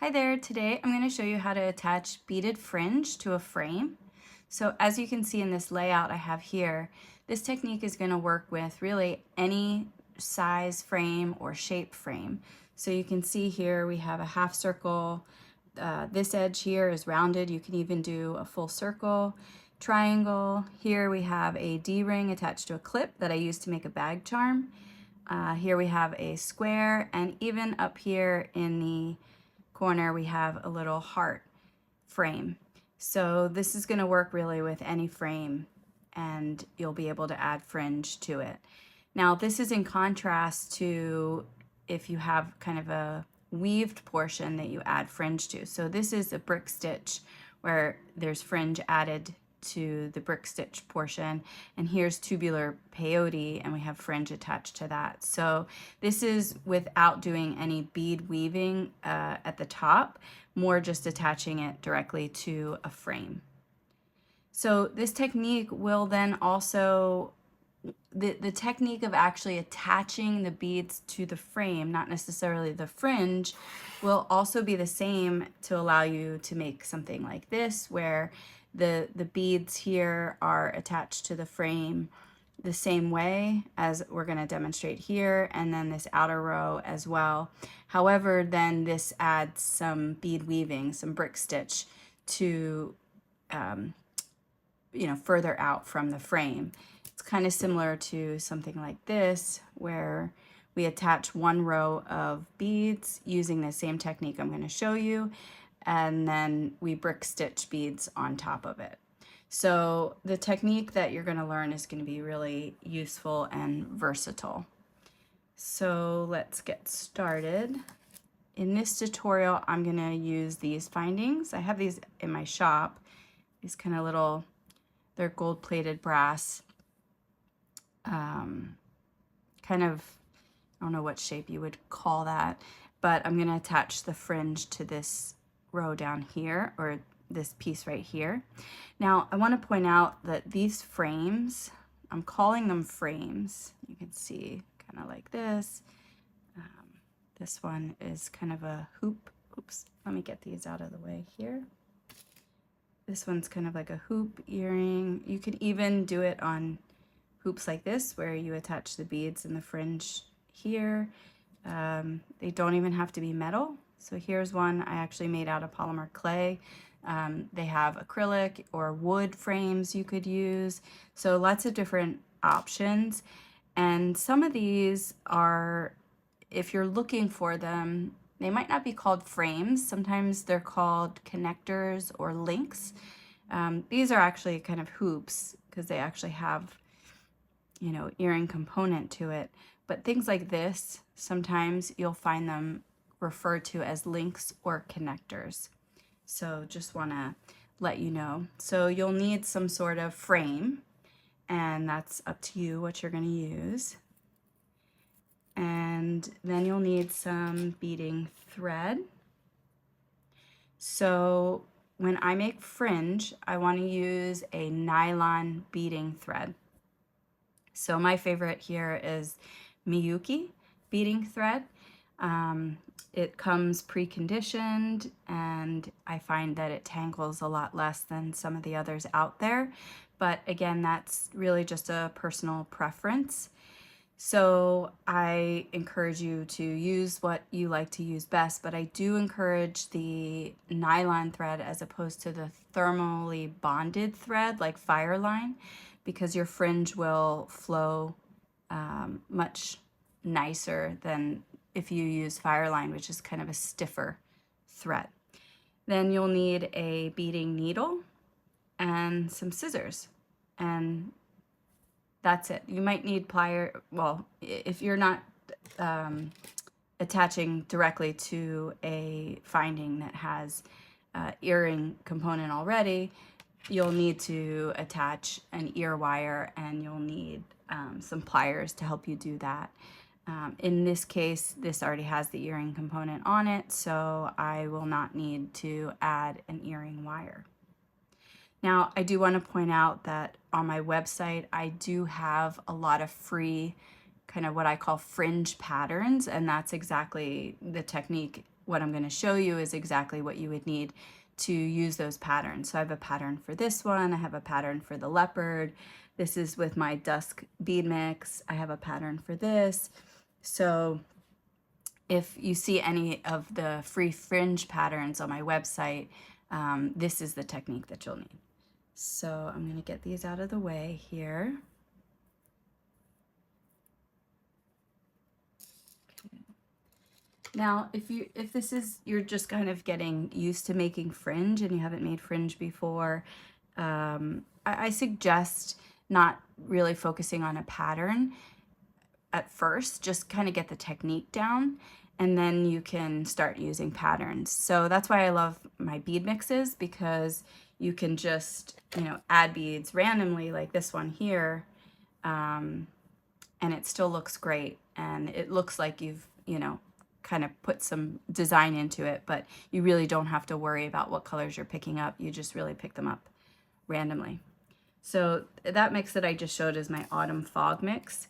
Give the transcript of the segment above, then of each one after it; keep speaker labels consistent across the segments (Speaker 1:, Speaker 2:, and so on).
Speaker 1: Hi there, today I'm going to show you how to attach beaded fringe to a frame. So as you can see in this layout I have here, this technique is going to work with really any size frame or shape frame. So you can see here we have a half circle, this edge here is rounded, you can even do a full circle, triangle. Here we have a D-ring attached to a clip that I use to make a bag charm. Here we have a square, and even up here in the corner we have a little heart frame. So this is going to work really with any frame and you'll be able to add fringe to it. Now this is in contrast to if you have kind of a weaved portion that you add fringe to. So this is a brick stitch where there's fringe added to the brick stitch portion, and here's tubular peyote and we have fringe attached to that. So this is without doing any bead weaving at the top, more just attaching it directly to a frame. So this technique will then also, the technique of actually attaching the beads to the frame, not necessarily the fringe, will also be the same to allow you to make something like this, where the beads here are attached to the frame the same way as we're going to demonstrate here, and then this outer row as well. However, then this adds some bead weaving, some brick stitch to further out from the frame. It's kind of similar to something like this, where we attach one row of beads using the same technique I'm going to show you, and then we brick stitch beads on top of it. So the technique that you're going to learn is going to be really useful and versatile. So let's get started. In this tutorial, I'm going to use these findings. I have these in my shop. These kind of little, they're gold-plated brass. Kind of, I don't know what shape you would call that, but I'm going to attach the fringe to this row down here, or this piece right here. Now I want to point out that these frames, I'm calling them frames. You can see kind of like this. This one is kind of a hoop. Oops, let me get these out of the way here. This one's kind of like a hoop earring. You could even do it on hoops like this, where you attach the beads and the fringe here. They don't even have to be metal. So here's one I actually made out of polymer clay. They have acrylic or wood frames you could use. So lots of different options. And some of these are, if you're looking for them, they might not be called frames. Sometimes they're called connectors or links. These are actually kind of hoops because they actually have, earring component to it. But things like this, sometimes you'll find them referred to as links or connectors. So just want to let you know. So you'll need some sort of frame, and that's up to you what you're going to use. And then you'll need some beading thread. So when I make fringe, I want to use a nylon beading thread. So my favorite here is Miyuki beading thread. It comes preconditioned, and I find that it tangles a lot less than some of the others out there. But again, that's really just a personal preference. So I encourage you to use what you like to use best, but I do encourage the nylon thread as opposed to the thermally bonded thread like FireLine, because your fringe will flow much nicer than if you use FireLine, which is kind of a stiffer thread. Then you'll need a beading needle and some scissors, and that's it. You might need pliers. Well, if you're not attaching directly to a finding that has earring component already, you'll need to attach an ear wire, and you'll need some pliers to help you do that. In this case, this already has the earring component on it, so I will not need to add an earring wire. Now, I do want to point out that on my website, I do have a lot of free kind of what I call fringe patterns, and that's exactly the technique what I'm going to show you is exactly what you would need to use those patterns. So I have a pattern for this one, I have a pattern for the leopard. This is with my dusk bead mix. I have a pattern for this. So if you see any of the free fringe patterns on my website, this is the technique that you'll need. So I'm going to get these out of the way here. Okay. Now, if this is, you're just kind of getting used to making fringe and you haven't made fringe before, I suggest not really focusing on a pattern at first. Just kind of get the technique down, and then you can start using patterns. So that's why I love my bead mixes, because you can just, you know, add beads randomly like this one here, and it still looks great, and it looks like you've, you know, kind of put some design into it, but you really don't have to worry about what colors you're picking up. You just really pick them up randomly. So that mix that I just showed is my Autumn Fog mix.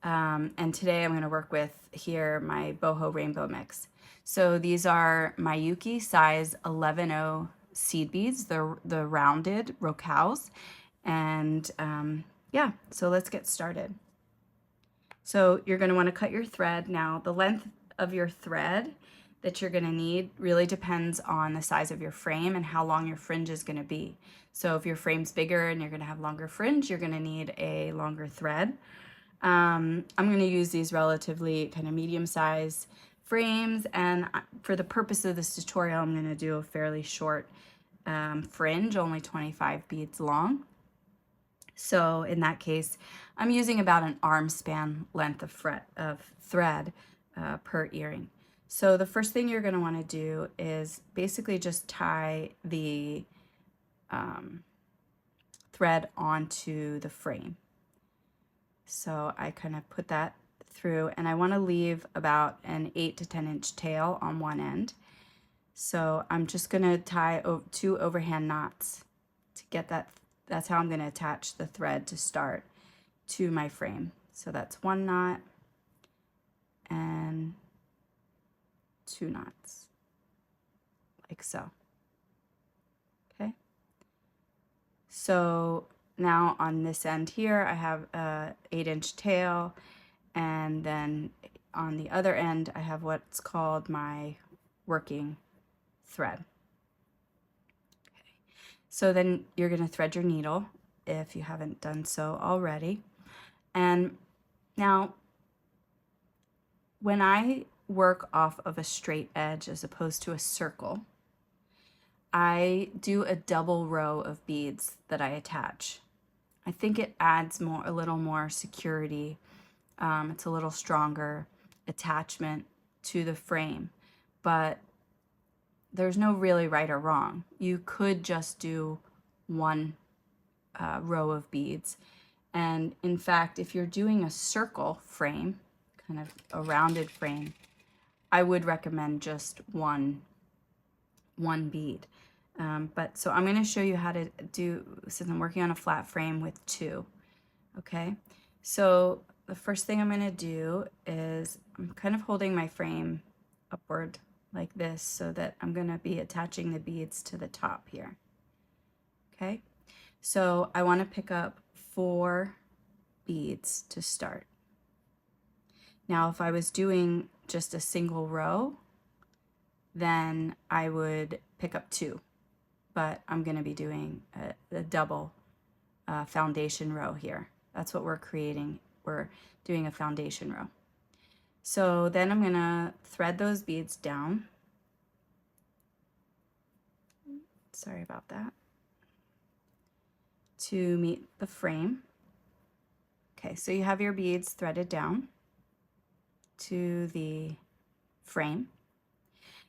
Speaker 1: And today I'm going to work with here my Boho Rainbow mix. So these are Miyuki size 11-0 seed beads, the rounded rocailles. And yeah, so let's get started. So you're going to want to cut your thread. Now the length of your thread that you're going to need really depends on the size of your frame and how long your fringe is going to be. So if your frame's bigger and you're going to have longer fringe, you're going to need a longer thread. I'm going to use these relatively kind of medium size frames, and for the purpose of this tutorial I'm going to do a fairly short fringe, only 25 beads long. So in that case I'm using about an arm span length of thread per earring. So the first thing you're going to want to do is basically just tie the thread onto the frame. So I kind of put that through, and I want to leave about an 8 to 10 inch tail on one end. So I'm just going to tie 2 overhand knots to get that. That's how I'm going to attach the thread to start to my frame. So that's 1 knot and 2 knots, like so. Okay. So now on this end here, I have a 8-inch tail, and then on the other end, I have what's called my working thread. Okay. So then you're going to thread your needle if you haven't done so already. And now, when I work off of a straight edge as opposed to a circle, I do a double row of beads that I attach. I think it adds a little more security. It's a little stronger attachment to the frame, but there's no really right or wrong. You could just do 1 row of beads. And in fact, if you're doing a circle frame, kind of a rounded frame, I would recommend just one bead. But so I'm going to show you how to do, since I'm working on a flat frame, with 2. Okay, so the first thing I'm going to do is I'm kind of holding my frame upward like this so that I'm going to be attaching the beads to the top here. Okay, so I want to pick up 4 beads to start. Now if I was doing just a single row, then I would pick up 2. But I'm going to be doing a double foundation row here. That's what we're creating. We're doing a foundation row. So then I'm going to thread those beads down. Sorry about that. To meet the frame. Okay, so you have your beads threaded down to the frame.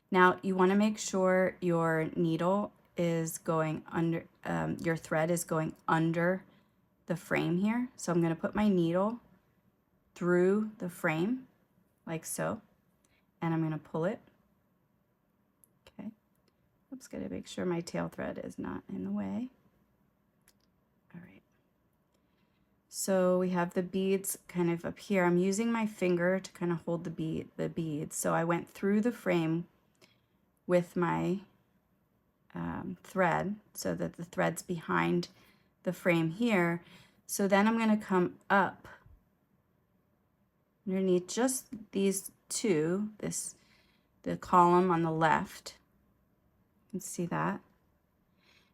Speaker 1: Now you want to make sure your needle is going under, your thread is going under the frame here. So I'm going to put my needle through the frame like so, and I'm going to pull it. Okay, oops, got to make sure my tail thread is not in the way. All right, so we have the beads kind of up here. I'm using my finger to kind of hold the beads. So I went through the frame with my thread so that the thread's behind the frame here. So then I'm going to come up underneath just these two, the column on the left. You can see that.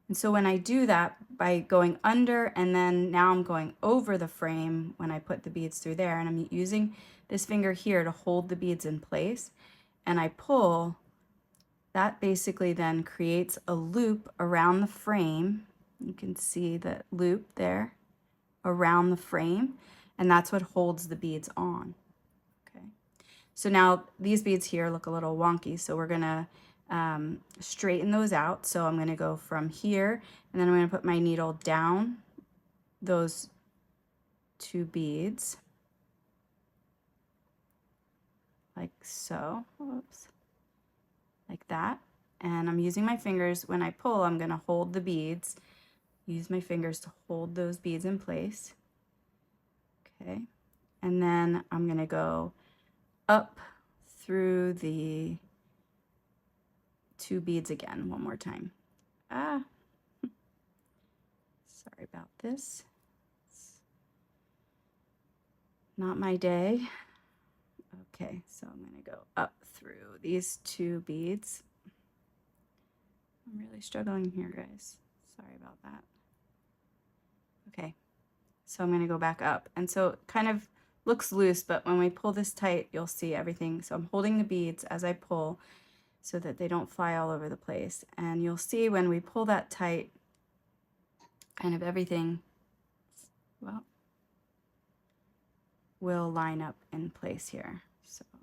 Speaker 1: And so when I do that by going under, and then now I'm going over the frame when I put the beads through there, and I'm using this finger here to hold the beads in place, and I pull, that basically then creates a loop around the frame. You can see the loop there around the frame, and that's what holds the beads on. Okay, so now these beads here look a little wonky, so we're gonna straighten those out. So I'm going to go from here, and then I'm going to put my needle down those two beads like so. Oops. Like that. And I'm using my fingers. When I pull, I'm going to hold the beads. Use my fingers to hold those beads in place. Okay. And then I'm going to go up through the two beads again one more time. Sorry about this. It's not my day. Okay, so I'm going to go up through these two beads. I'm really struggling here, guys. Sorry about that. Okay, so I'm going to go back up. And so it kind of looks loose, but when we pull this tight, you'll see everything. So I'm holding the beads as I pull, so that they don't fly all over the place. And you'll see when we pull that tight, kind of everything, well, will line up in place here. So I'm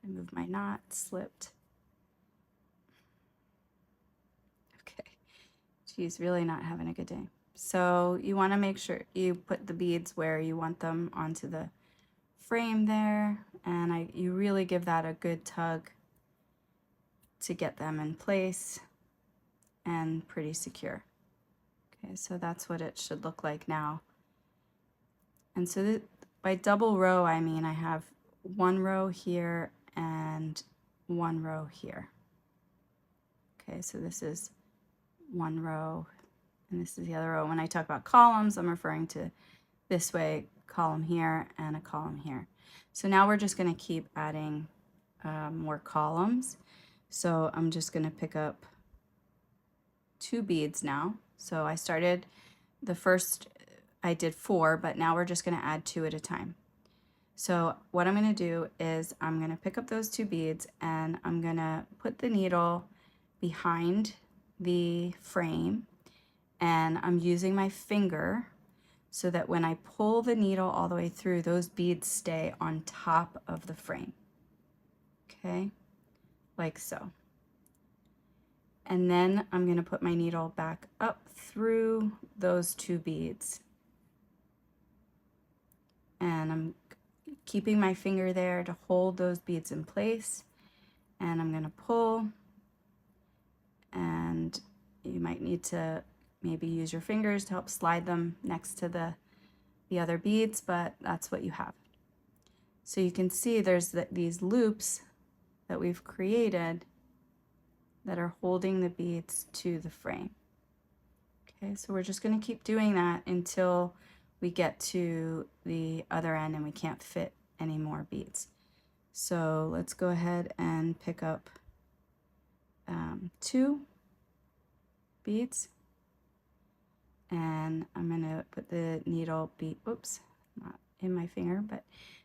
Speaker 1: gonna move my knot, slipped. Okay, she's really not having a good day. So you wanna make sure you put the beads where you want them onto the frame there, and you really give that a good tug to get them in place and pretty secure. Okay, so that's what it should look like now. And so by double row, I mean I have one row here and one row here. Okay, so this is one row and this is the other row. When I talk about columns, I'm referring to this way, column here and a column here. So now we're just going to keep adding more columns. So I'm just going to pick up two beads now. So I started the first, I did 4, but now we're just going to add 2 at a time. So what I'm going to do is I'm going to pick up those 2 beads and I'm going to put the needle behind the frame, and I'm using my finger so that when I pull the needle all the way through, those beads stay on top of the frame. Okay, like so. And then I'm going to put my needle back up through those 2 beads. And I'm keeping my finger there to hold those beads in place. And I'm going to pull. And you might need to maybe use your fingers to help slide them next to the other beads, but that's what you have. So you can see there's these loops that we've created that are holding the beads to the frame. Okay, so we're just going to keep doing that until we get to the other end and we can't fit any more beads. So let's go ahead and pick up 2 beads, and I'm going to put the needle, oops, not in my finger, but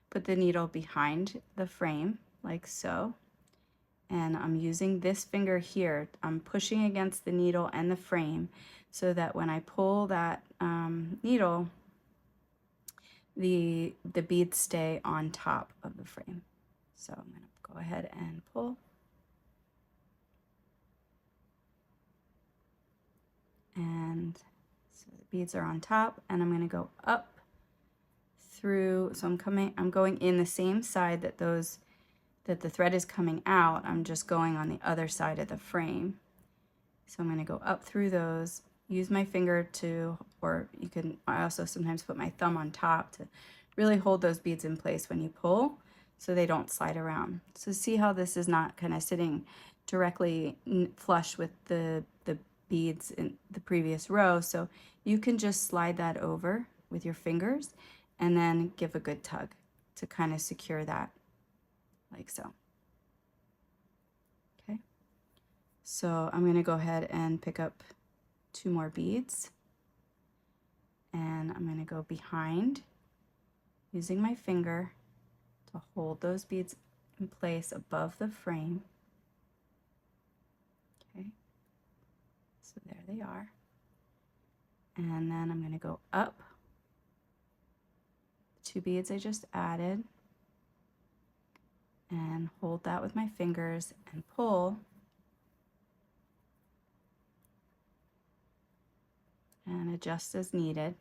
Speaker 1: put the needle behind the frame like so. And I'm using this finger here. I'm pushing against the needle and the frame so that when I pull that needle, the beads stay on top of the frame. So I'm going to go ahead and pull. And so the beads are on top, and I'm going to go up through. So I'm going in the same side that the thread is coming out. I'm just going on the other side of the frame. So I'm going to go up through those, use my finger to, or you can, I also sometimes put my thumb on top to really hold those beads in place when you pull so they don't slide around. So see how this is not kind of sitting directly flush with the beads in the previous row, so you can just slide that over with your fingers and then give a good tug to kind of secure that, like so. Okay, so I'm going to go ahead and pick up 2 more beads, and I'm going to go behind using my finger to hold those beads in place above the frame. Okay, so there they are. And then I'm going to go up 2 beads I just added and hold that with my fingers and pull, and adjust as needed.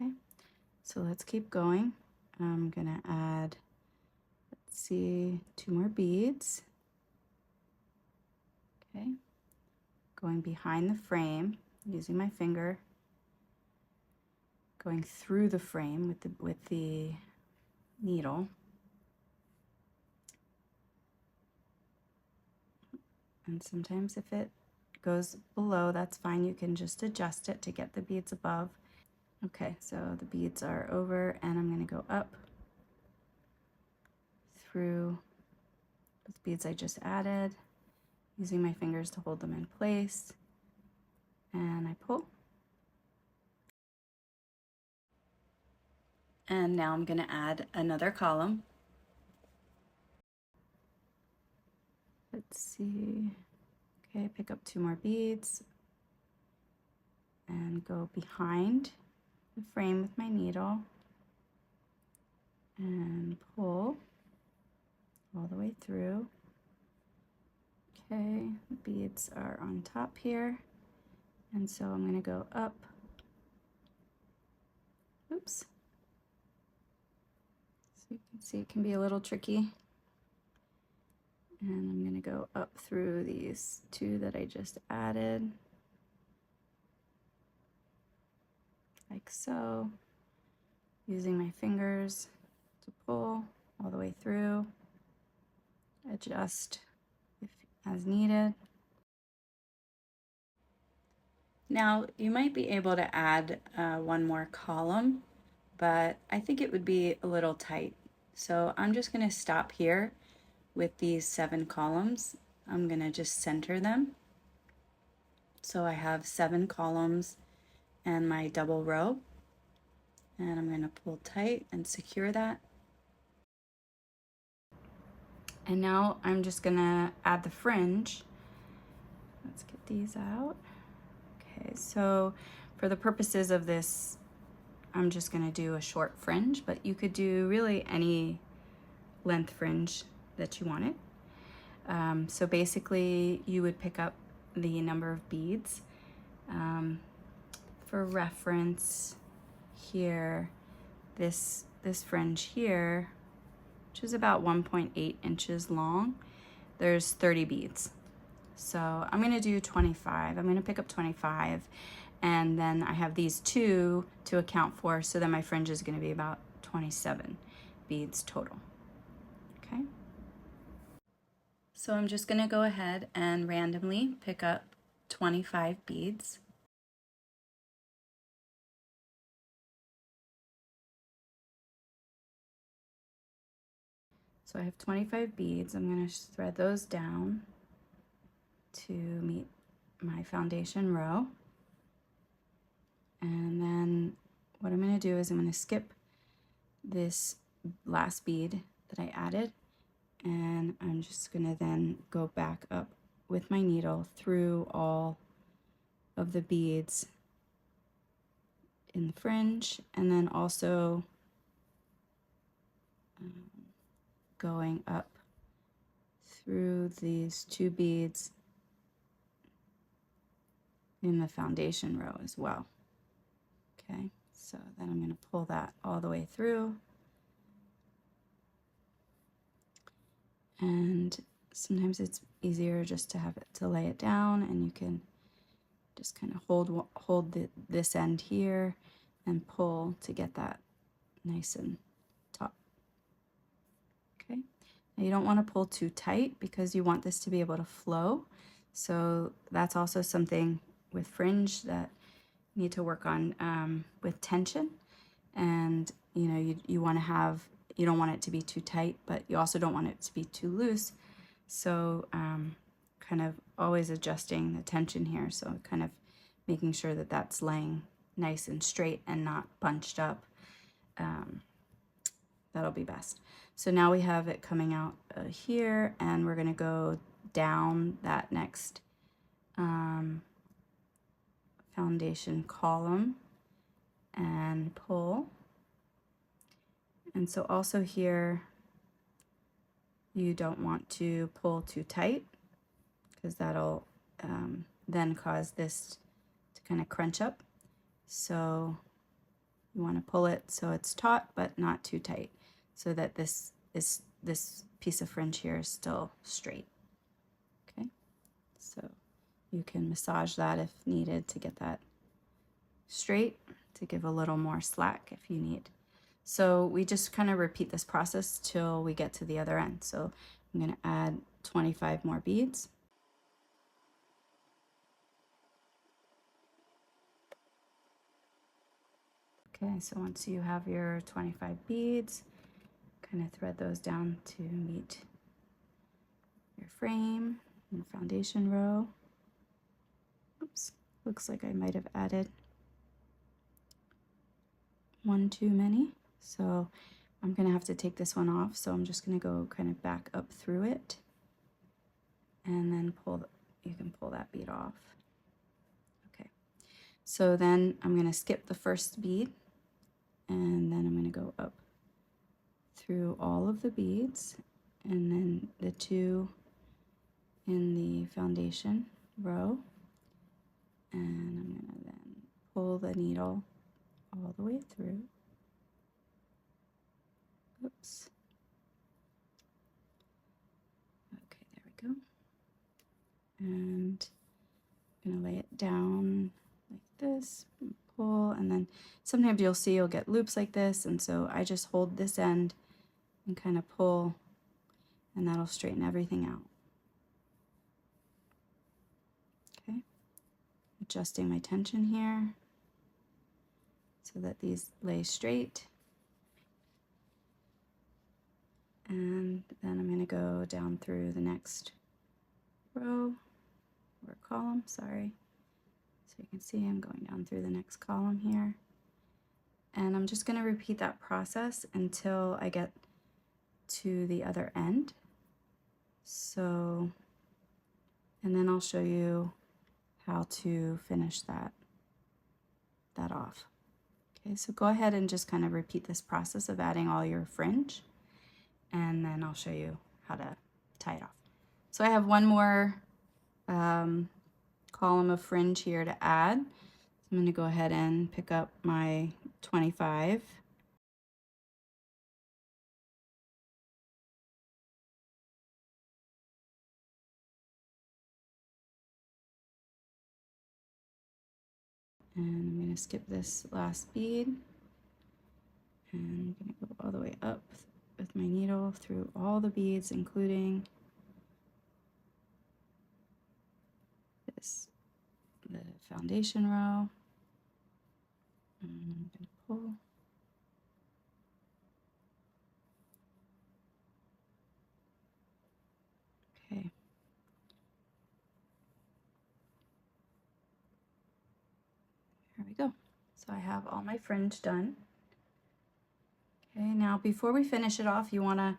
Speaker 1: Okay, so let's keep going. I'm gonna add, let's see, 2 more beads. Okay, going behind the frame using my finger, going through the frame with the needle. And sometimes if it goes below, that's fine. You can just adjust it to get the beads above. Okay, so the beads are over, and I'm going to go up through those beads I just added, using my fingers to hold them in place, and I pull. And now I'm going to add another column. Let's see. Okay, pick up 2 more beads and go behind the frame with my needle and pull all the way through. Okay, the beads are on top here, and so I'm going to go up. Oops. So you can see it can be a little tricky. And I'm going to go up through these 2 that I just added, like so, using my fingers to pull all the way through, adjust if as needed. Now you might be able to add 1 more column, but I think it would be a little tight. So I'm just going to stop here with these 7 columns. I'm going to just center them. So I have 7 columns and my double row, and I'm going to pull tight and secure that. And now I'm just going to add the fringe. Let's get these out. Okay, so for the purposes of this, I'm just going to do a short fringe, but you could do really any length fringe that you wanted. So basically you would pick up the number of beads. For reference here, this fringe here, which is about 1.8 inches long, there's 30 beads. So I'm going to do 25. I'm going to pick up 25, and then I have these 2 to account for, so then my fringe is going to be about 27 beads total. Okay. So I'm just going to go ahead and randomly pick up 25 beads. So I have 25 beads. I'm going to thread those down to meet my foundation row. And then what I'm going to do is I'm going to skip this last bead that I added, and I'm just going to then go back up with my needle through all of the beads in the fringe, and then also going up through these 2 beads in the foundation row as well. Okay, so then I'm going to pull that all the way through, and sometimes it's easier just to have it to lay it down, and you can just kind of hold this end here and pull to get that nice and taut. Okay, Now, you don't want to pull too tight because you want this to be able to flow. So that's also something with fringe that you need to work on with tension. And you know, you want to have, you don't want it to be too tight, but you also don't want it to be too loose. So kind of always adjusting the tension here. So kind of making sure that that's laying nice and straight and not bunched up. That'll be best. So now we have it coming out here, and we're going to go down that next foundation column and pull. And so also here, you don't want to pull too tight because that'll then cause this to kind of crunch up. So you want to pull it so it's taut but not too tight, so that this piece of fringe here is still straight. Okay, so you can massage that if needed to get that straight, to give a little more slack if you need. So we just kind of repeat this process till we get to the other end. So I'm going to add 25 more beads. Okay, so once you have your 25 beads, kind of thread those down to meet your frame and foundation row. Oops, looks like I might have added one too many. So I'm gonna have to take this one off. So I'm just gonna go kind of back up through it and then you can pull that bead off. Okay, so then I'm gonna skip the first bead, and then I'm gonna go up through all of the beads, and then the two in the foundation row, and I'm gonna then pull the needle all the way through. Oops. Okay, there we go. And I'm gonna lay it down like this, pull, and then sometimes you'll see you'll get loops like this, and so I just hold this end and kind of pull, and that'll straighten everything out. Okay, adjusting my tension here so that these lay straight. And then I'm going to go down through the next row or column, sorry. So you can see I'm going down through the next column here. And I'm just going to repeat that process until I get to the other end. So, and then I'll show you how to finish that off. Okay, so go ahead and just kind of repeat this process of adding all your fringe, and then I'll show you how to tie it off. So I have one more column of fringe here to add. I'm going to go ahead and pick up my 25. And I'm going to skip this last bead, and I'm going to go all the way up with my needle through all the beads, including the foundation row. And I'm going to pull. Okay. There we go. So I have all my fringe done. Okay, now before we finish it off, you want to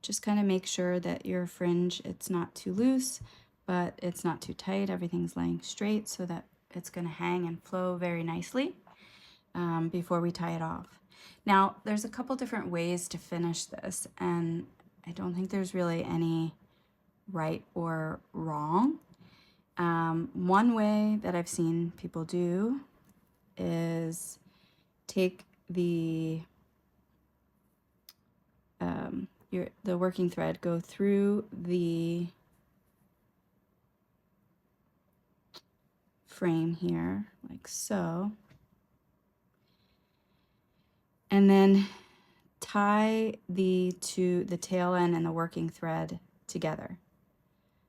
Speaker 1: just kind of make sure that your fringe, it's not too loose, but it's not too tight. Everything's laying straight so that it's going to hang and flow very nicely before we tie it off. Now, there's a couple different ways to finish this, and I don't think there's really any right or wrong. One way that I've seen people do is take the working thread, go through the frame here like so, and then tie the tail end and the working thread together.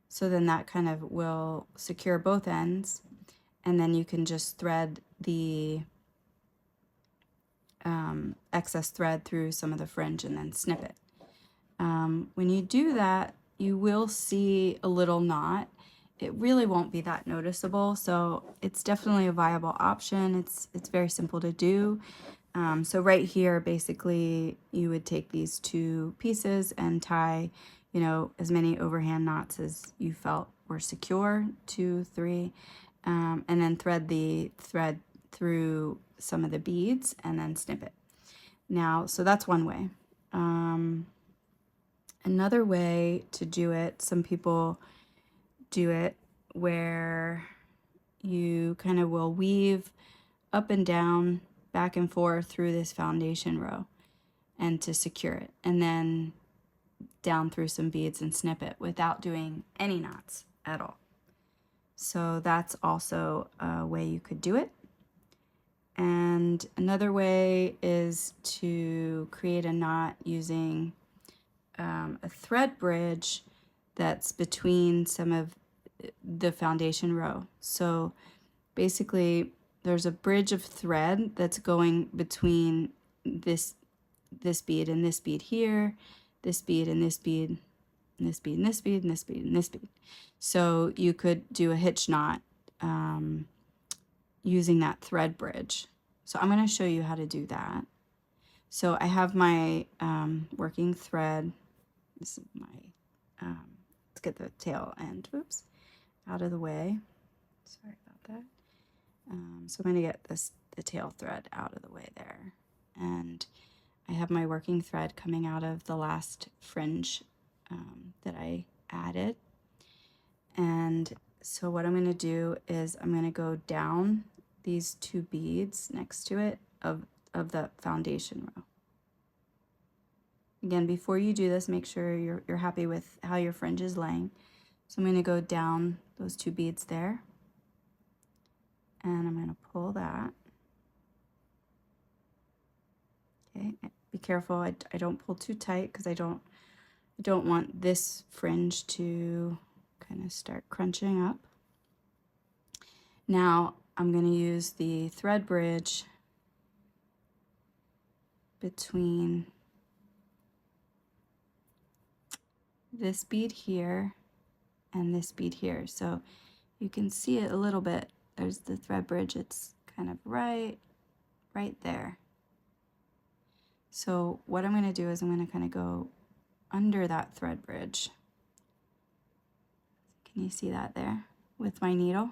Speaker 1: So then that kind of will secure both ends, and then you can just thread the excess thread through some of the fringe and then snip it. When you do that, you will see a little knot. It really won't be that noticeable, so it's definitely a viable option. It's very simple to do. So right here, basically, you would take these two pieces and tie, you know, as many overhand knots as you felt were secure, 2, 3, and then thread the thread through some of the beads and then snip it. Now, so that's one way. Another way to do it, some people do it where you kind of will weave up and down, back and forth through this foundation row and to secure it, and then down through some beads and snip it without doing any knots at all. So that's also a way you could do it. And another way is to create a knot using a thread bridge that's between some of the foundation row. So basically there's a bridge of thread that's going between this bead and this bead here, this bead and this bead, and this bead and this bead and this bead and this bead. So you could do a hitch knot using that thread bridge. So I'm going to show you how to do that. So I have my working thread. This is my, let's get the tail end, whoops, out of the way. Sorry about that. So I'm going to get the tail thread out of the way there. And I have my working thread coming out of the last fringe that I added. And so what I'm going to do is I'm going to go down these two beads next to it of the foundation row. Again, before you do this, make sure you're happy with how your fringe is laying. So I'm going to go down those two beads there, and I'm going to pull that. Okay, be careful. I don't pull too tight because I don't want this fringe to kind of start crunching up. Now I'm going to use the thread bridge between this bead here and this bead here. So you can see it a little bit. There's the thread bridge. It's kind of right there. So what I'm going to do is I'm going to kind of go under that thread bridge. Can you see that there with my needle?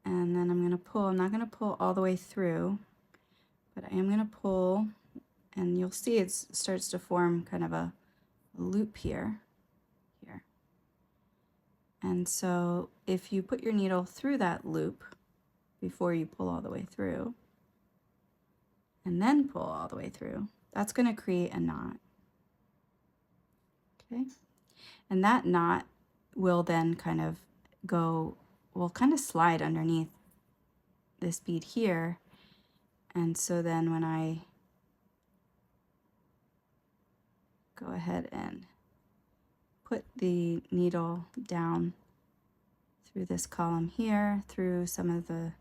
Speaker 1: And then I'm going to pull. I'm not going to pull all the way through, but I am going to pull, and you'll see it starts to form kind of a loop here. And so if you put your needle through that loop before you pull all the way through, and then pull all the way through, that's going to create a knot. Okay, and that knot will then kind of will kind of slide underneath this bead here. And so then when I go ahead and put the needle down through this column here, through some of the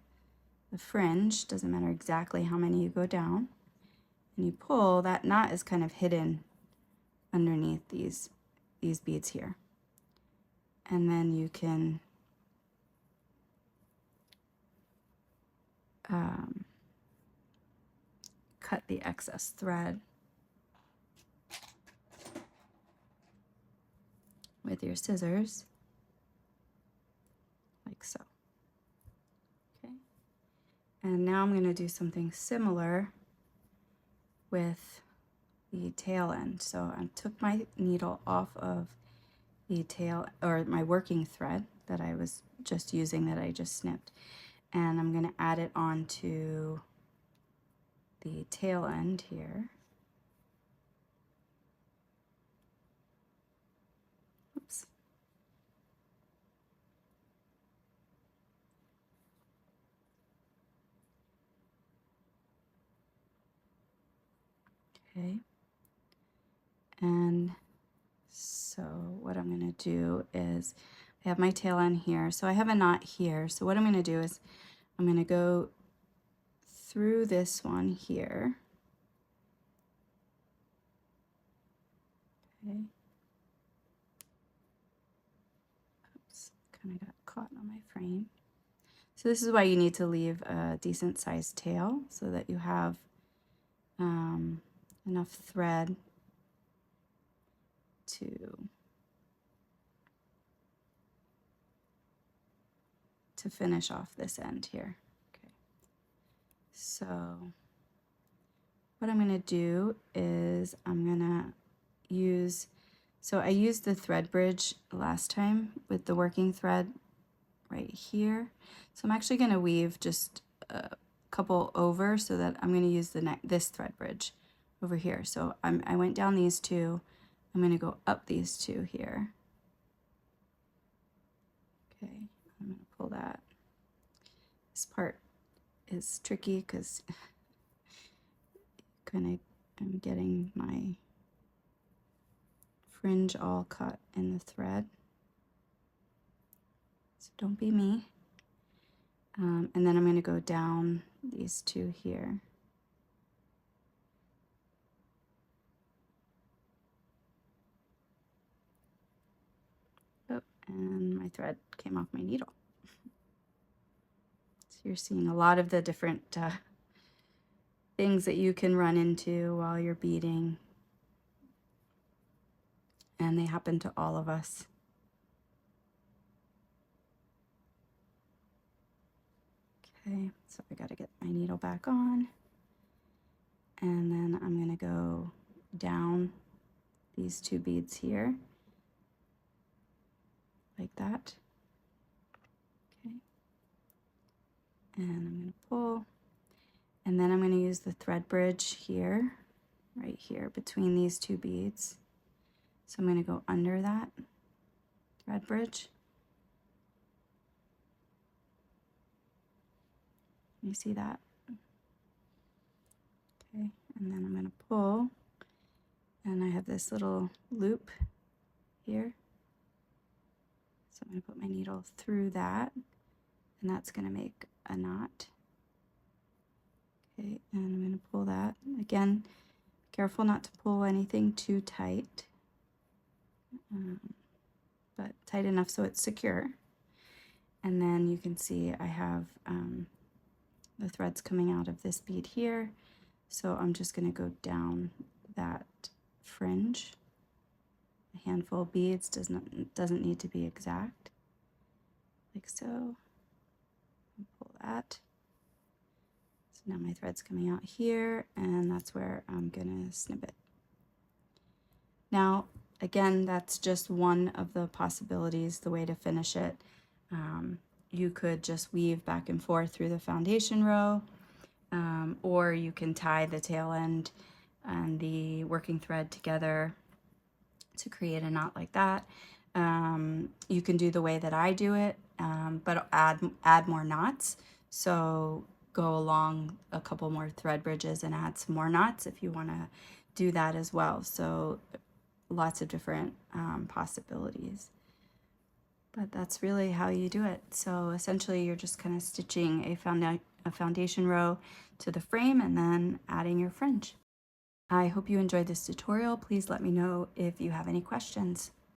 Speaker 1: fringe, doesn't matter exactly how many you go down, and you pull, that knot is kind of hidden underneath these beads here. And then you can cut the excess thread with your scissors, like so. Okay, and now I'm going to do something similar with the tail end. So I took my needle off of the tail, or my working thread that I was just using, that I just snipped, and I'm going to add it onto the tail end here. Oops. Okay. And so what I'm going to do is I have my tail end here. So I have a knot here. So what I'm going to do is I'm going to go through this one here. Okay. Oops, kind of got caught on my frame. So this is why you need to leave a decent sized tail so that you have enough thread to finish off this end here. Okay. So what I'm going to do is I'm going to use, so I used the thread bridge last time with the working thread right here. So I'm actually going to weave just a couple over so that I'm going to use this thread bridge over here. So I went down these two. I'm going to go up these two here. Okay, I'm going to pull that. This part is tricky because I'm getting my fringe all caught in the thread. So don't be me. And then I'm going to go down these two here. Oh, and my thread came off my needle. So you're seeing a lot of the different things that you can run into while you're beading. And they happen to all of us. Okay, so I got to get my needle back on. And then I'm going to go down these two beads here, like that. Okay. And I'm going to pull. And then I'm going to use the thread bridge here, right here, between these two beads. So I'm going to go under that thread bridge. You see that? Okay, and then I'm going to pull, and I have this little loop here. So I'm going to put my needle through that, and that's going to make a knot. Okay, and I'm going to pull that. Again, careful not to pull anything too tight, but tight enough so it's secure. And then you can see I have the threads coming out of this bead here. So I'm just going to go down that fringe. A handful of beads doesn't need to be exact, like so. Pull that. So now my thread's coming out here, and that's where I'm going to snip it. Now, again, that's just one of the possibilities, the way to finish it. You could just weave back and forth through the foundation row, or you can tie the tail end and the working thread together to create a knot like that. You can do the way that I do it, but add more knots. So go along a couple more thread bridges and add some more knots if you want to do that as well. So lots of different possibilities. But that's really how you do it. So essentially you're just kind of stitching a foundation row to the frame and then adding your fringe. I hope you enjoyed this tutorial. Please let me know if you have any questions.